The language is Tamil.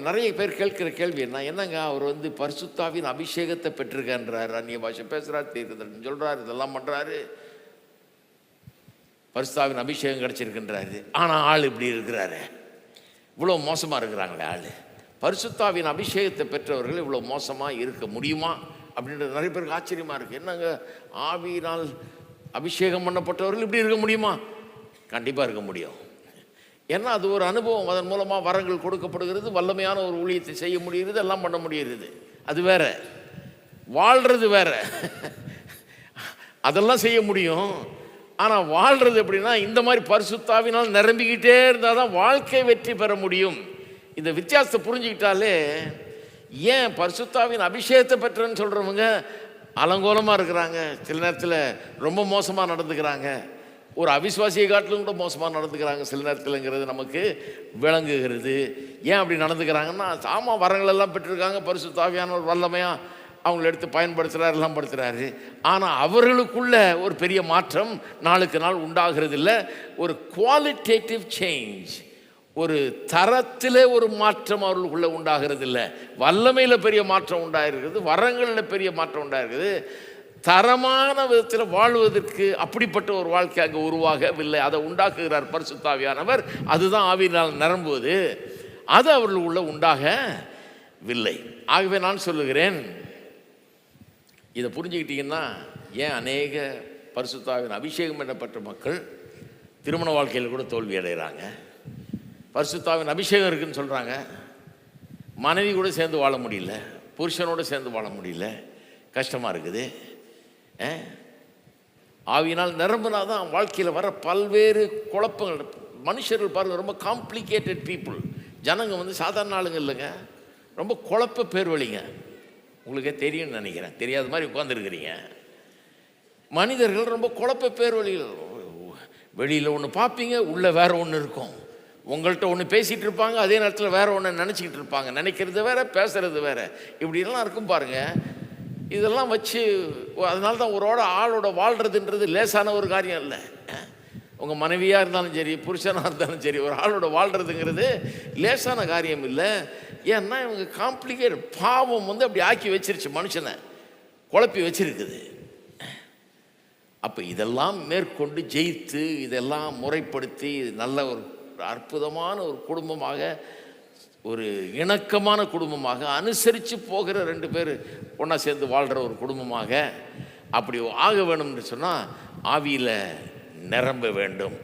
நிறைய பேர் கேட்கிற கேள்வி என்னங்க அவர் பரிசுத்தாவின் அபிஷேகத்தை பெற்றிருக்கின்றார், அந்நிய பாஷை பேசுகிறார், தீர்க்கதரிசனம் சொல்கிறார், இதெல்லாம் பண்ணுறாரு, பரிசுத்தாவின் அபிஷேகம் கிடச்சிருக்கின்றாரு, ஆனால் ஆள் இப்படி இருக்கிறாரு, இவ்வளோ மோசமாக இருக்கிறாங்களே ஆள். பரிசுத்தாவின் அபிஷேகத்தை பெற்றவர்கள் இவ்வளோ மோசமாக இருக்க முடியுமா அப்படின்றது நிறைய பேருக்கு ஆச்சரியமாக இருக்குது. என்னங்க ஆவியினால் அபிஷேகம் பண்ணப்பட்டவர்கள் இப்படி இருக்க முடியுமா? கண்டிப்பாக இருக்க முடியும். ஏன்னா அது ஒரு அனுபவம், அதன் மூலமாக வரங்கள் கொடுக்கப்படுகிறது, வல்லமையான ஒரு ஊழியத்தை செய்ய முடிகிறது, எல்லாம் பண்ண முடிகிறது. அது வேற, வாழ்கிறது வேற. அதெல்லாம் செய்ய முடியும். ஆனால் வாழ்கிறது எப்படின்னா இந்த மாதிரி பரிசுத்தாவினால் நிரம்பிக்கிட்டே இருந்தால் தான் வாழ்க்கை வெற்றி பெற முடியும். இந்த வித்தியாசத்தை புரிஞ்சுக்கிட்டாலே, ஏன் பரிசுத்தாவின் அபிஷேகத்தை பெற்றன்னு சொல்கிறவங்க அலங்கோலமாக இருக்கிறாங்க, சில நேரத்தில் ரொம்ப மோசமாக நடந்துக்கிறாங்க, ஒரு அவிசுவாசியை காட்டிலும் கூட மோசமாக நடந்துக்கிறாங்க சில நேரத்தில்ங்கிறது நமக்கு விளங்குகிறது. ஏன் அப்படி நடந்துக்கிறாங்கன்னா, ஆமாம் வரங்களெல்லாம் பெற்றிருக்காங்க, பரிசுத்த ஒரு வல்லமையாக அவங்கள எடுத்து பயன்படுத்துகிறாரு, எல்லாம் படுத்துகிறாரு. ஆனால் அவர்களுக்குள்ள ஒரு பெரிய மாற்றம் நாளுக்கு நாள் உண்டாகிறது இல்லை. ஒரு குவாலிட்டேட்டிவ் சேஞ்ச், ஒரு தரத்தில் ஒரு மாற்றம் அவர்களுக்குள்ளே உண்டாகிறது இல்லை. வல்லமையில் பெரிய மாற்றம் உண்டாயிருக்குது, வரங்களில் பெரிய மாற்றம் உண்டாயிருக்குது. தரமான விதத்தில் வாழ்வதற்கு அப்படிப்பட்ட ஒரு வாழ்க்கை அங்கே உருவாகவில்லை. அதை உண்டாக்குகிறார் பரிசுத்தாவியானவர். அதுதான் ஆவியினால் நிரம்புவது. அது அவர்களுக்குள்ள உண்டாகவில்லை. ஆகவே நான் சொல்லுகிறேன், இதை புரிஞ்சுக்கிட்டீங்கன்னா ஏன் அநேக பரிசுத்தாவின் அபிஷேகம் பண்ணப்பட்ட மக்கள் திருமண வாழ்க்கையில் கூட தோல்வி அடைகிறாங்க. பரிசுத்தாவின் அபிஷேகம் இருக்குதுன்னு சொல்கிறாங்க, மனைவி கூட சேர்ந்து வாழ முடியல, புருஷனோடு சேர்ந்து வாழ முடியல, கஷ்டமாக இருக்குது. ஆவியினால் நிரம்பினா தான் வாழ்க்கையில் வர பல்வேறு குழப்பங்கள். மனுஷர்கள் பாருங்கள், ரொம்ப காம்ப்ளிகேட்டட் பீப்புள். ஜனங்க சாதாரண ஆளுங்க இல்லைங்க, ரொம்ப குழப்ப பேர் வழிங்க. உங்களுக்கே தெரியும்னு நினைக்கிறேன், தெரியாத மாதிரி உட்காந்துருக்கிறீங்க. மனிதர்கள் ரொம்ப குழப்ப பேர் வழிகள். வெளியில் ஒன்று பார்ப்பீங்க, உள்ளே வேறு ஒன்று இருக்கும். உங்கள்கிட்ட ஒன்று பேசிகிட்டு இருப்பாங்க, அதே நேரத்தில் வேறு ஒன்று நினச்சிக்கிட்டு இருப்பாங்க. நினைக்கிறது வேறு, பேசுகிறது வேறு, இப்படிலாம் இருக்கும் பாருங்கள். இதெல்லாம் வச்சு அதனால தான் ஆளோட வாழ்கிறதுன்றது லேசான ஒரு காரியம் இல்லை. உங்கள் மனைவியாக இருந்தாலும் சரி, புருஷனாக இருந்தாலும் சரி, ஒரு ஆளோட வாழ்கிறதுங்கிறது லேசான காரியம் இல்லை. ஏன்னா இவங்க காம்ப்ளிகேட், பாவம் அப்படி ஆக்கி வச்சிருச்சு, மனுஷனை குழப்பி வச்சிருக்குது. அப்போ இதெல்லாம் மேற்கொண்டு ஜெயித்து, இதெல்லாம் முறைப்படுத்தி நல்ல ஒரு அற்புதமான ஒரு குடும்பமாக, ஒரு இணக்கமான குடும்பமாக, அனுசரித்து போகிற ரெண்டு பேர் ஒன்றா சேர்ந்து வாழ்கிற ஒரு குடும்பமாக அப்படி ஆக வேணும்னு சொன்னால் ஆவியில் நிரம்ப வேண்டும்.